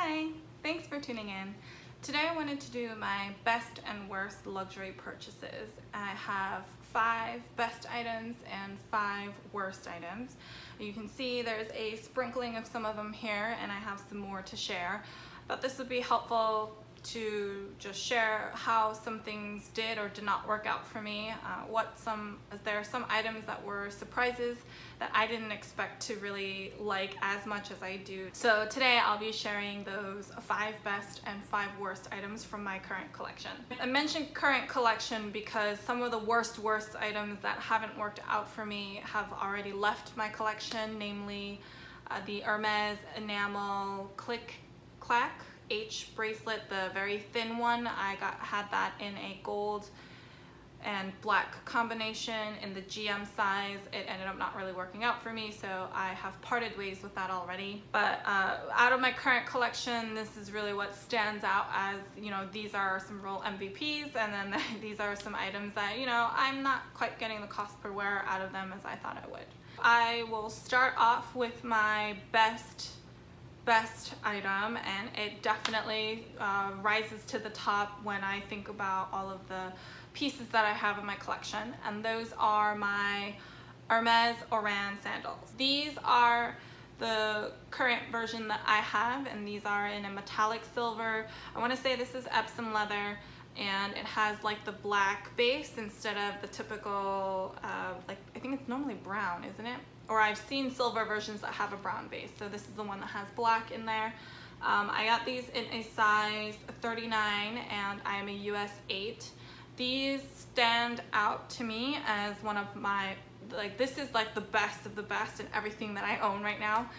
Hi, thanks for tuning in. Today I wanted to do my best and worst luxury purchases. I have 5 best items and 5 worst items. You can see there's a sprinkling of some of them here, and I have some more to share. I thought this would be helpful to just share how some things did or did not work out for me. There are some items that were surprises that I didn't expect to really like as much as I do. So today I'll be sharing those 5 best and 5 worst items from my current collection. I mentioned current collection because some of the worst items that haven't worked out for me have already left my collection, namely the Hermes enamel click-clack H bracelet, the very thin one. I had that in a gold and black combination in the GM size. It ended up not really working out for me, so I have parted ways with that already. But out of my current collection, this is really what stands out as, you know, these are some real MVPs, and then these are some items that, you know, I'm not quite getting the cost per wear out of them as I thought I would. I will start off with my best item, and it definitely rises to the top when I think about all of the pieces that I have in my collection, and those are my Hermes Oran sandals. These are the current version that I have, and these are in a metallic silver. I want to say this is Epsom leather, and it has like the black base instead of the typical like, I think it's normally brown, isn't it? Or I've seen silver versions that have a brown base, so this is the one that has black in there. I got these in a size 39, and I am a US 8. These stand out to me as one of my, like, this is like the best of the best in everything that I own right now,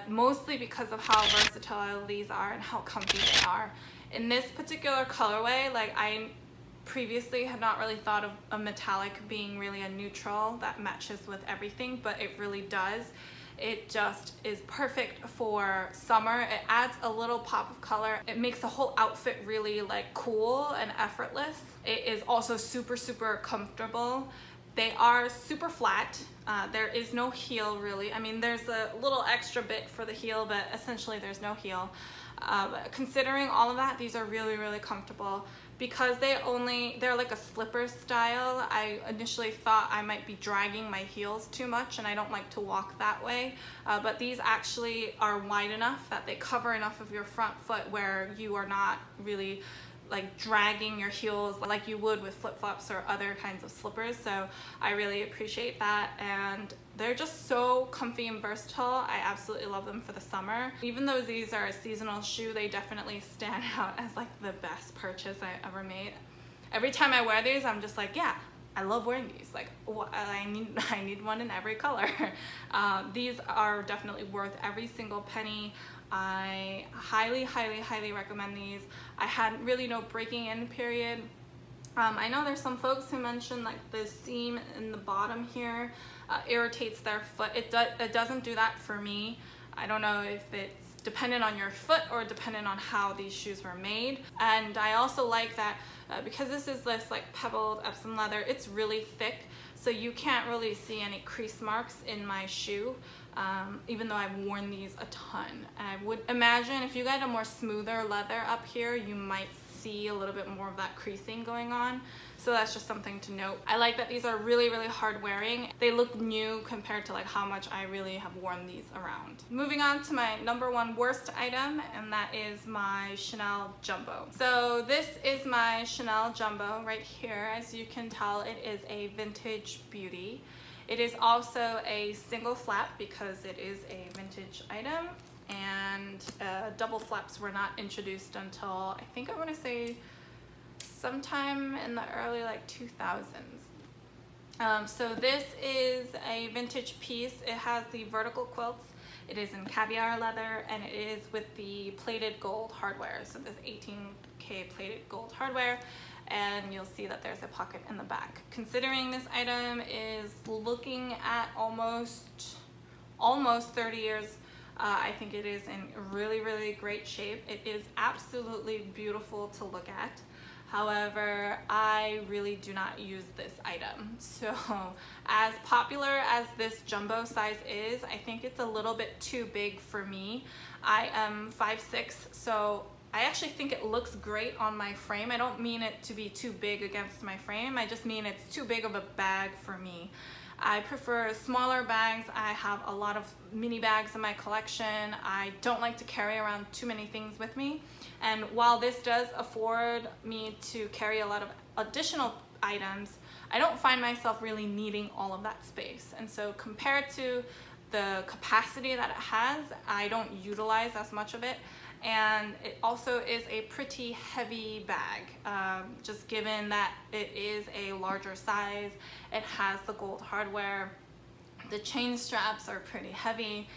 mostly because of how versatile these are and how comfy they are. In this particular colorway, like, I previously had not really thought of a metallic being really a neutral that matches with everything, but it really does. It just is perfect for summer. It adds a little pop of color. It makes the whole outfit really like cool and effortless. It is also super comfortable. They are super flat. There is no heel really. I mean, there's a little extra bit for the heel, but essentially there's no heel. Considering all of that, these are really comfortable. Because they're like a slipper style, I initially thought I might be dragging my heels too much, and I don't like to walk that way. But these actually are wide enough that they cover enough of your front foot where you are not really like dragging your heels like you would with flip-flops or other kinds of slippers. So I really appreciate that, and they're just so comfy and versatile. I absolutely love them for the summer. Even though these are a seasonal shoe, they definitely stand out as like the best purchase I ever made. Every time I wear these, I'm just like, yeah, I love wearing these. Like, I need one in every color. These are definitely worth every single penny. I highly recommend these. I had really no breaking in period. I know there's some folks who mentioned like the seam in the bottom here irritates their foot. It doesn't do that for me. I don't know if it's dependent on your foot or dependent on how these shoes were made. And I also like that because this is this like pebbled Epsom leather, it's really thick, so you can't really see any crease marks in my shoe. Even though I've worn these a ton. I would imagine if you got a more smoother leather up here, you might see a little bit more of that creasing going on. So that's just something to note. I like that these are really hard wearing. They look new compared to like how much I really have worn these around. Moving on to my number 1 worst item, and that is my Chanel Jumbo. So this is my Chanel Jumbo right here. As you can tell, it is a vintage beauty. It is also a single flap because it is a vintage item, and double flaps were not introduced until I think I want to say sometime in the early like 2000s. So this is a vintage piece. It has the vertical quilts. It is in caviar leather, and it is with the plated gold hardware. So this 18K plated gold hardware. And you'll see that there's a pocket in the back. Considering this item is looking at almost 30 years, I think it is in really great shape. It is absolutely beautiful to look at. However, I really do not use this item. So as popular as this jumbo size is, I think it's a little bit too big for me. I am 5'6", so I actually think it looks great on my frame. I don't mean it to be too big against my frame. I just mean it's too big of a bag for me. I prefer smaller bags. I have a lot of mini bags in my collection. I don't like to carry around too many things with me. And while this does afford me to carry a lot of additional items, I don't find myself really needing all of that space. And so compared to the capacity that it has, I don't utilize as much of it. And it also is a pretty heavy bag, just given that it is a larger size. It has the gold hardware, the chain straps are pretty heavy,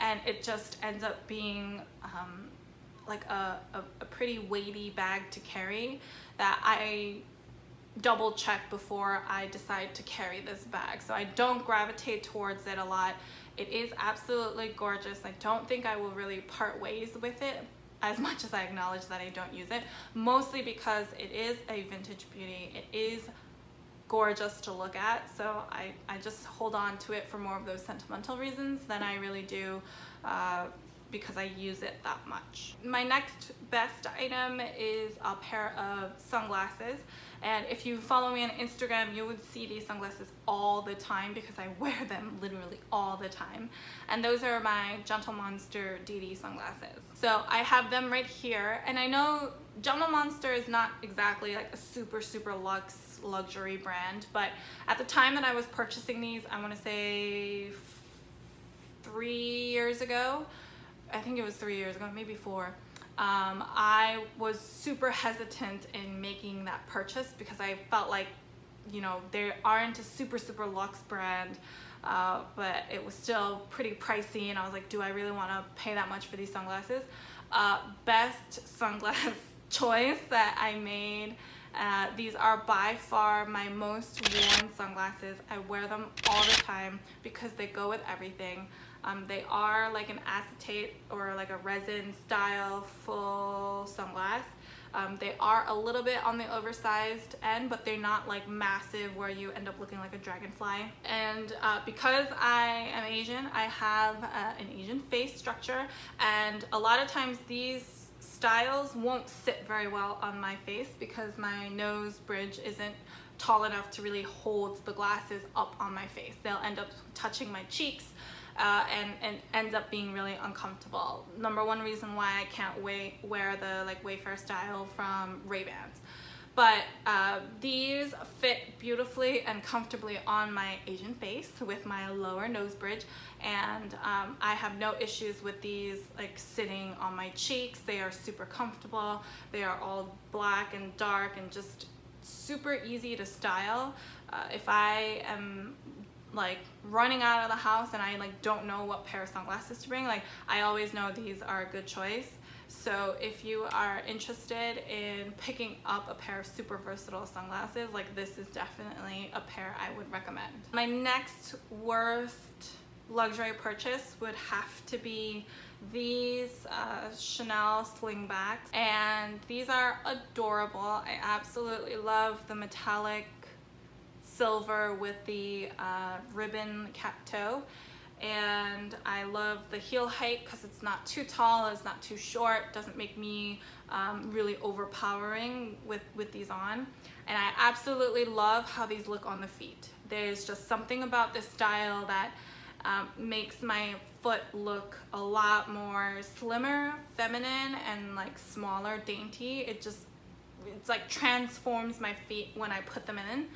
and it just ends up being like a pretty weighty bag to carry that I double check before I decide to carry this bag. So I don't gravitate towards it a lot. It is absolutely gorgeous. I don't think I will really part ways with it, as much as I acknowledge that I don't use it, mostly because it is a vintage beauty. It is gorgeous to look at, so I just hold on to it for more of those sentimental reasons than I really do because I use it that much. My next best item is a pair of sunglasses, and if you follow me on Instagram, you would see these sunglasses all the time because I wear them literally all the time. And those are my Gentle Monster DiDi sunglasses. So I have them right here, and I know Gentle Monster is not exactly like a super luxe luxury brand, but at the time that I was purchasing these, I want to say 3 years ago, I think it was 3 years ago, maybe 4. I was super hesitant in making that purchase because I felt like, you know, they aren't a super luxe brand, but it was still pretty pricey, and I was like, do I really want to pay that much for these sunglasses? Best sunglass choice that I made. These are by far my most worn sunglasses. I wear them all the time because they go with everything. They are like an acetate or like a resin style full sunglass. They are a little bit on the oversized end, but they're not like massive where you end up looking like a dragonfly. And because I am Asian, I have an Asian face structure, and a lot of times these styles won't sit very well on my face because my nose bridge isn't tall enough to really hold the glasses up on my face. They'll end up touching my cheeks and ends up being really uncomfortable. Number one reason why I can't wear the like Wayfair style from Ray-Bans. But these fit beautifully and comfortably on my Asian face with my lower nose bridge, and I have no issues with these like sitting on my cheeks. They are super comfortable. They are all black and dark and just super easy to style. If I am like running out of the house and I like don't know what pair of sunglasses to bring, like I always know these are a good choice. So if you are interested in picking up a pair of super versatile sunglasses, like this is definitely a pair I would recommend. My next worst luxury purchase would have to be these Chanel Slingbacks, and these are adorable. I absolutely love the metallic silver with the ribbon cap toe, and I love the heel height because it's not too tall, it's not too short, doesn't make me really overpowering with these on. And I absolutely love how these look on the feet. There's just something about this style that makes my foot look a lot more slimmer, feminine, and like smaller, dainty. It's like transforms my feet when I put them in.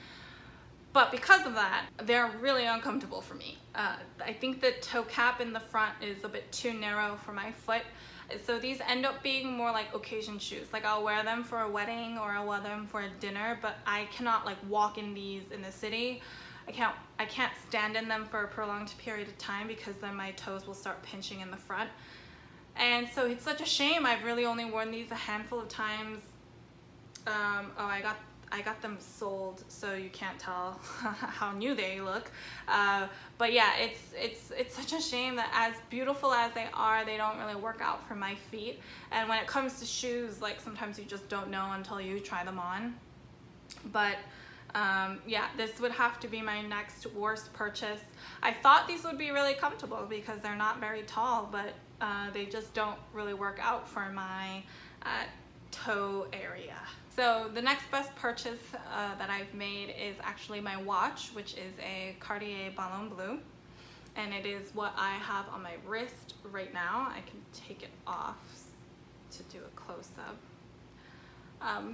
But because of that, they're really uncomfortable for me. I think the toe cap in the front is a bit too narrow for my foot. So these end up being more like occasion shoes. Like I'll wear them for a wedding or I'll wear them for a dinner, but I cannot like walk in these in the city. I can't stand in them for a prolonged period of time because then my toes will start pinching in the front. And so it's such a shame. I've really only worn these a handful of times. Oh, I got them sold, so you can't tell how new they look. But yeah, it's such a shame that as beautiful as they are, they don't really work out for my feet. And when it comes to shoes, like sometimes you just don't know until you try them on. But yeah, this would have to be my next worst purchase. I thought these would be really comfortable because they're not very tall, but they just don't really work out for my toe area. So the next best purchase that I've made is actually my watch, which is a Cartier Ballon Bleu, and it is what I have on my wrist right now. I can take it off to do a close-up.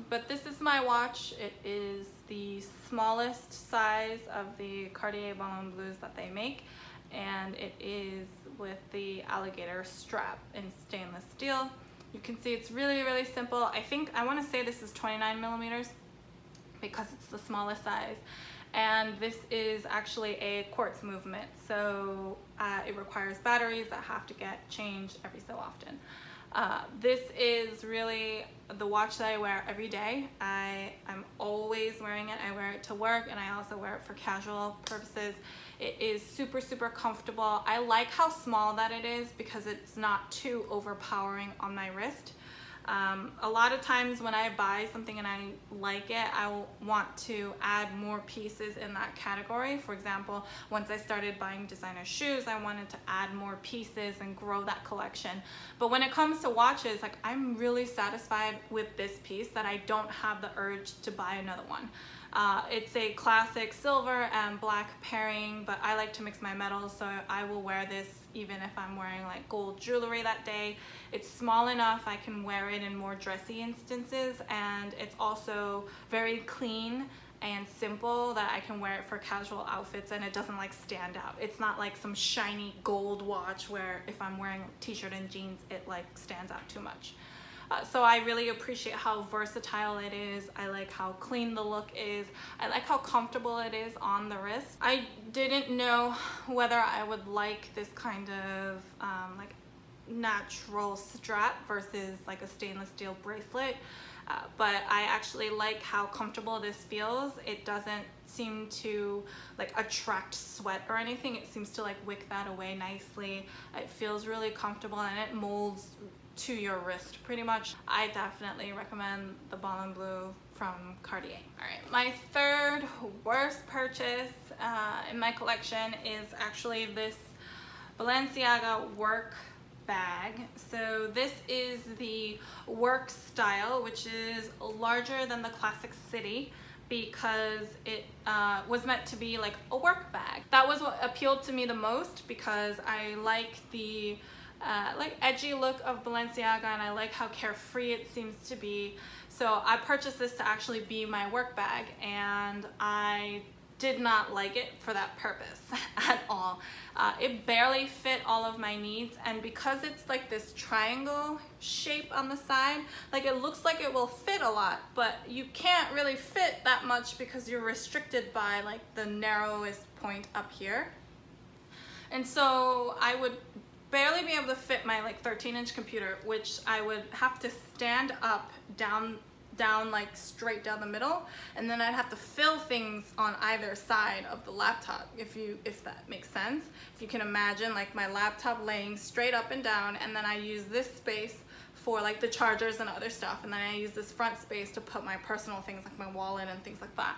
But this is my watch. It is the smallest size of the Cartier Ballon Bleus that they make, and it is with the alligator strap in stainless steel. You can see it's really, really simple. I want to say this is 29 millimeters because it's the smallest size. And this is actually a quartz movement, so it requires batteries that have to get changed every so often. This is really the watch that I wear every day. I'm always wearing it. I wear it to work, and I also wear it for casual purposes. It is super, super comfortable. I like how small that it is because it's not too overpowering on my wrist. A lot of times when I buy something and I like it, I will want to add more pieces in that category. For example, once I started buying designer shoes, I wanted to add more pieces and grow that collection. But when it comes to watches, like, I'm really satisfied with this piece that I don't have the urge to buy another one. It's a classic silver and black pairing, but I like to mix my metals, so I will wear this even if I'm wearing like gold jewelry that day. It's small enough I can wear it in more dressy instances, and it's also very clean and simple that I can wear it for casual outfits, and it doesn't like stand out. It's not like some shiny gold watch where if I'm wearing a t-shirt and jeans, it like stands out too much. So I really appreciate how versatile it is. I like how clean the look is. I like how comfortable it is on the wrist. I didn't know whether I would like this kind of like natural strap versus like a stainless steel bracelet, but I actually like how comfortable this feels. It doesn't seem to like attract sweat or anything. It seems to like wick that away nicely. It feels really comfortable, and it molds to your wrist pretty much. I definitely recommend the Ballon Bleu from Cartier. All right, my third worst purchase in my collection is actually this Balenciaga Work Bag. So this is the work style, which is larger than the classic city because it was meant to be like a work bag. That was what appealed to me the most because I like the like edgy look of Balenciaga, and I like how carefree it seems to be. So I purchased this to actually be my work bag, and I did not like it for that purpose at all. It barely fit all of my needs, and because it's like this triangle shape on the side, like it looks like it will fit a lot, but you can't really fit that much because you're restricted by like the narrowest point up here. And so I would barely be able to fit my like 13-inch computer, which I would have to stand up down like straight down the middle, and then I'd have to fill things on either side of the laptop, if that makes sense. If you can imagine like my laptop laying straight up and down, and then I use this space for like the chargers and other stuff, and then I use this front space to put my personal things like my wallet and things like that.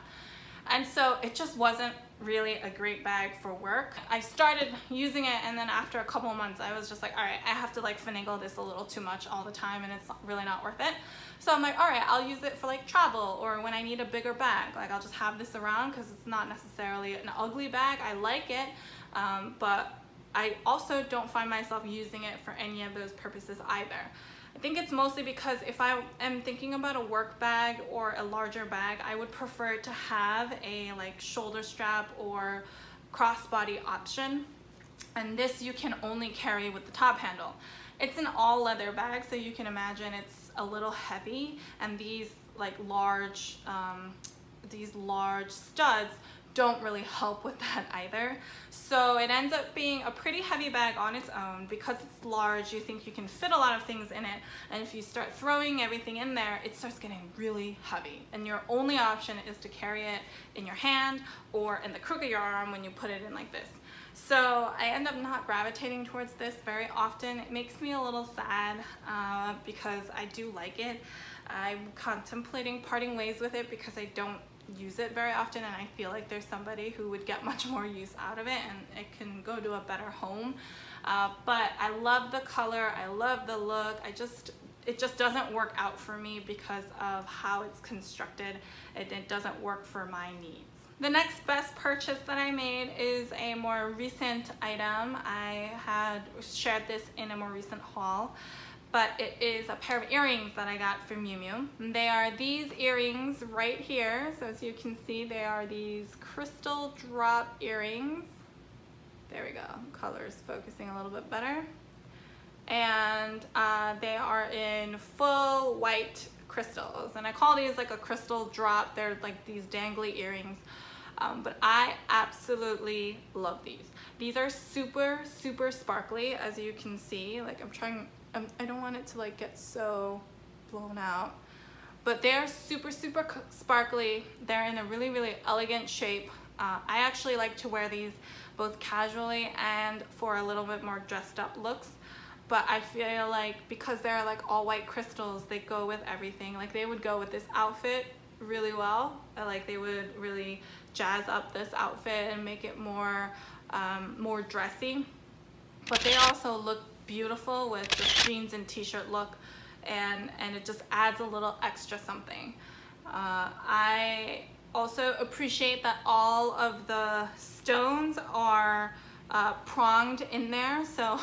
And so it just wasn't really a great bag for work. I started using it, and then after a couple of months I was just like, all right, I have to like finagle this a little too much all the time, and it's really not worth it. So I'm like, all right, I'll use it for like travel, or when I need a bigger bag. Like I'll just have this around because it's not necessarily an ugly bag. I like it, but I also don't find myself using it for any of those purposes either. I think it's mostly because if I am thinking about a work bag or a larger bag, I would prefer to have a like shoulder strap or crossbody option. And this you can only carry with the top handle. It's an all leather bag, so you can imagine it's a little heavy, and these like large studs don't really help with that either. So it ends up being a pretty heavy bag on its own. Because it's large, you think you can fit a lot of things in it, and if you start throwing everything in there, it starts getting really heavy, and your only option is to carry it in your hand or in the crook of your arm when you put it in like this. So I end up not gravitating towards this very often. It makes me a little sad because I do like it. I'm contemplating parting ways with it because I don't use it very often, and I feel like there's somebody who would get much more use out of it and it can go to a better home. But I love the color, I love the look. It just doesn't work out for me because of how it's constructed. It doesn't work for my needs. The next best purchase that I made is a more recent item. I had shared this in a more recent haul, but it is a pair of earrings that I got from Miu Miu. They are these earrings right here. So as you can see, they are these crystal drop earrings. There we go, color's focusing a little bit better. And they are in full white crystals. And I call these like a crystal drop. They're like these dangly earrings. But I absolutely love these. These are super, super sparkly, as you can see. Like I don't want it to like get so blown out, but they're super, super sparkly. They're in a really, really elegant shape. I actually like to wear these both casually and for a little bit more dressed up looks. But I feel like because they're like all white crystals, they go with everything. Like they would go with this outfit really well. Like they would really jazz up this outfit and make it more more dressy. But they also look beautiful with the jeans and t-shirt look, and it just adds a little extra something. I also appreciate that all of the stones are pronged in there. So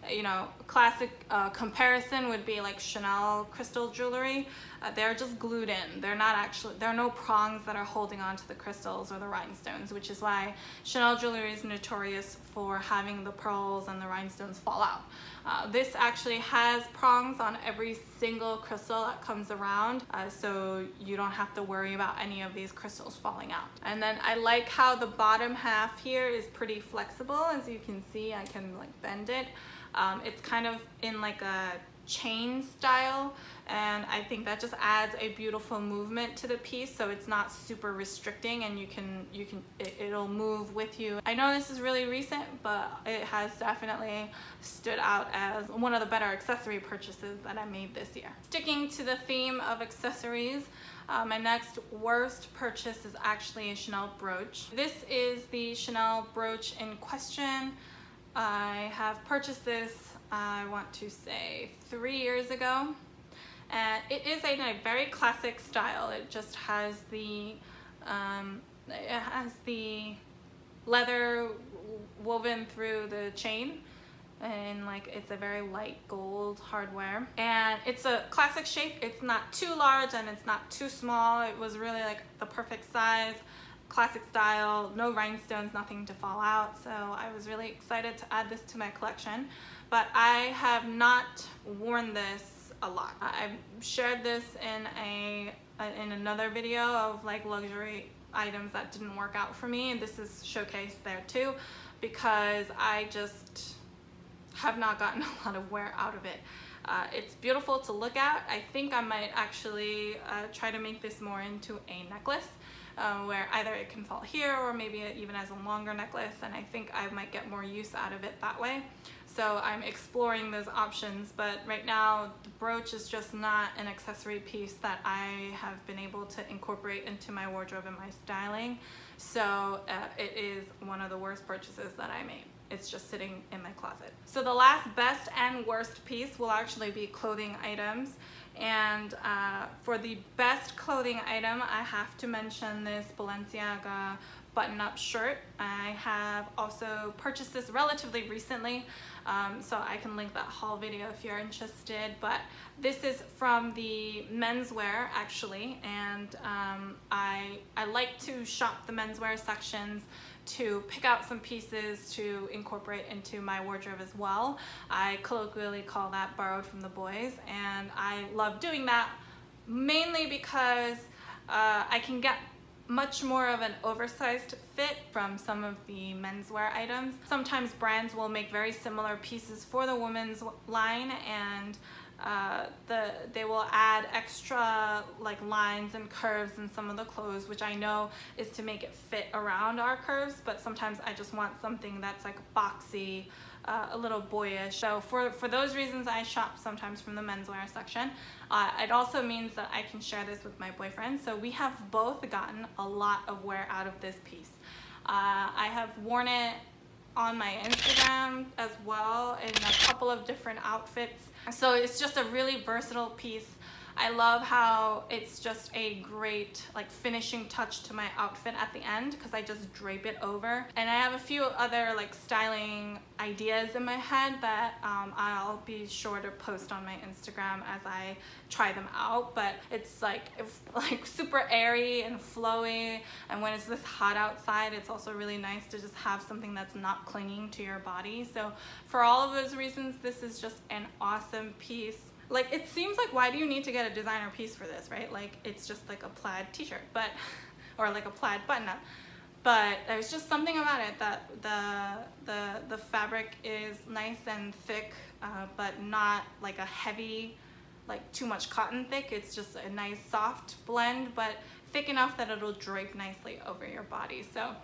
you know, classic comparison would be like Chanel crystal jewelry. They're just glued in. There are no prongs that are holding on to the crystals or the rhinestones, which is why Chanel jewelry is notorious for having the pearls and the rhinestones fall out. This actually has prongs on every single crystal that comes around, so you don't have to worry about any of these crystals falling out. And then I like how the bottom half here is pretty flexible. As you can see, I can like bend it. It's kind of in like a chain style, and I think that just adds a beautiful movement to the piece, so it's not super restricting, and it'll move with you. I know this is really recent, but it has definitely stood out as one of the better accessory purchases that I made this year. Sticking to the theme of accessories, my next worst purchase is actually a Chanel brooch. This is the Chanel brooch in question. I have purchased this, I want to say 3 years ago, and it is in a very classic style. It just has the leather woven through the chain, and like it's a very light gold hardware, and it's a classic shape. It's not too large and it's not too small. It was really like the perfect size. Classic style, no rhinestones, nothing to fall out, so I was really excited to add this to my collection. But I have not worn this a lot. I've shared this in another video of like luxury items that didn't work out for me, and this is showcased there too, because I just have not gotten a lot of wear out of it. It's beautiful to look at. I think I might actually try to make this more into a necklace. Where either it can fall here or maybe even as a longer necklace, and I think I might get more use out of it that way. So I'm exploring those options, but right now the brooch is just not an accessory piece that I have been able to incorporate into my wardrobe and my styling. So it is one of the worst purchases that I made. It's just sitting in my closet. So the last best and worst piece will actually be clothing items. And for the best clothing item, I have to mention this Balenciaga button-up shirt. I have also purchased this relatively recently, so I can link that haul video if you're interested. But this is from the menswear actually, and I like to shop the menswear sections to pick out some pieces to incorporate into my wardrobe as well. I colloquially call that borrowed from the boys, and I love doing that mainly because I can get much more of an oversized fit from some of the menswear items. Sometimes brands will make very similar pieces for the women's line, and they will add extra like lines and curves in some of the clothes, which I know is to make it fit around our curves, but sometimes I just want something that's like boxy, a little boyish. So for those reasons, I shop sometimes from the menswear section. It also means that I can share this with my boyfriend. So we have both gotten a lot of wear out of this piece. I have worn it on my Instagram as well in a couple of different outfits. So it's just a really versatile piece. I love how it's just a great like finishing touch to my outfit at the end, because I just drape it over. And I have a few other like styling ideas in my head that I'll be sure to post on my Instagram as I try them out. But it's like super airy and flowy, and when it's this hot outside, it's also really nice to just have something that's not clinging to your body. So for all of those reasons, this is just an awesome piece. Like, it seems like, why do you need to get a designer piece for this, right? Like, it's just like a plaid t-shirt, but, or like a plaid button-up. But there's just something about it that the fabric is nice and thick, but not like a heavy, like too much cotton thick. It's just a nice soft blend, but thick enough that it'll drape nicely over your body. So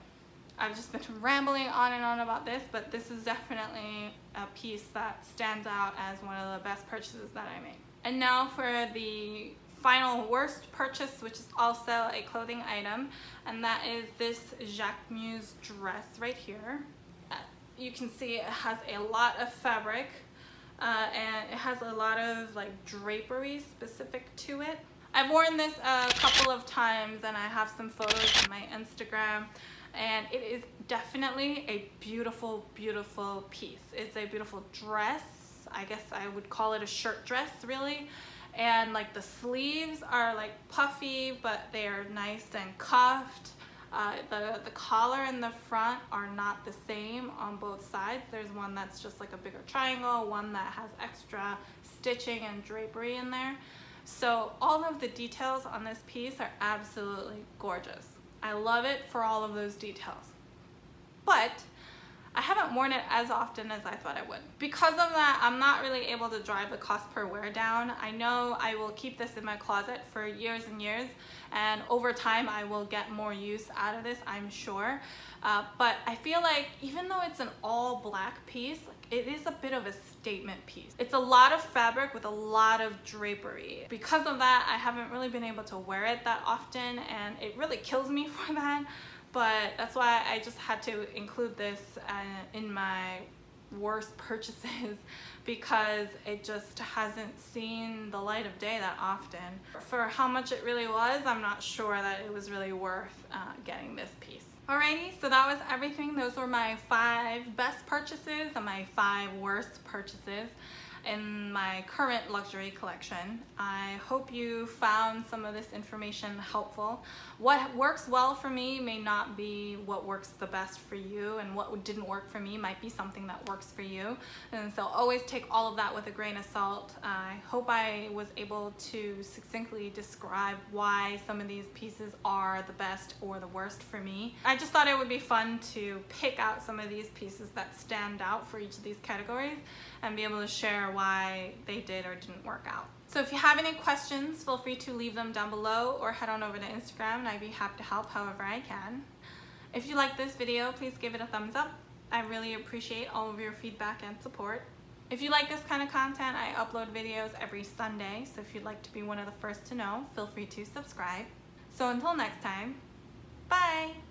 I've just been rambling on and on about this, but this is definitely a piece that stands out as one of the best purchases that I made. And now for the final worst purchase, which is also a clothing item, and that is this Jacquemus dress right here. You can see it has a lot of fabric, and it has a lot of like drapery specific to it. I've worn this a couple of times, and I have some photos on my Instagram. And it is definitely a beautiful, beautiful piece. It's a beautiful dress. I guess I would call it a shirt dress, really. And like the sleeves are like puffy, but they are nice and cuffed. The collar and the front are not the same on both sides. There's one that's just like a bigger triangle, one that has extra stitching and drapery in there. So all of the details on this piece are absolutely gorgeous. I love it for all of those details, but I haven't worn it as often as I thought I would. Because of that, I'm not really able to drive the cost per wear down. I know I will keep this in my closet for years and years, and over time I will get more use out of this, I'm sure. But I feel like even though it's an all black piece, it is a bit of a statement piece. It's a lot of fabric with a lot of drapery. Because of that, I haven't really been able to wear it that often, and it really kills me for that. But that's why I just had to include this in my worst purchases, because it just hasn't seen the light of day that often. For how much it really was, I'm not sure that it was really worth getting this piece. Alrighty, so that was everything. Those were my 5 best purchases and my 5 worst purchases in my current luxury collection. I hope you found some of this information helpful. What works well for me may not be what works the best for you, and what didn't work for me might be something that works for you. And so always take all of that with a grain of salt. I hope I was able to succinctly describe why some of these pieces are the best or the worst for me. I just thought it would be fun to pick out some of these pieces that stand out for each of these categories and be able to share why they did or didn't work out. So if you have any questions, feel free to leave them down below or head on over to Instagram, and I'd be happy to help however I can. If you like this video, please give it a thumbs up. I really appreciate all of your feedback and support. If you like this kind of content, I upload videos every Sunday, so if you'd like to be one of the first to know, feel free to subscribe. So until next time, bye!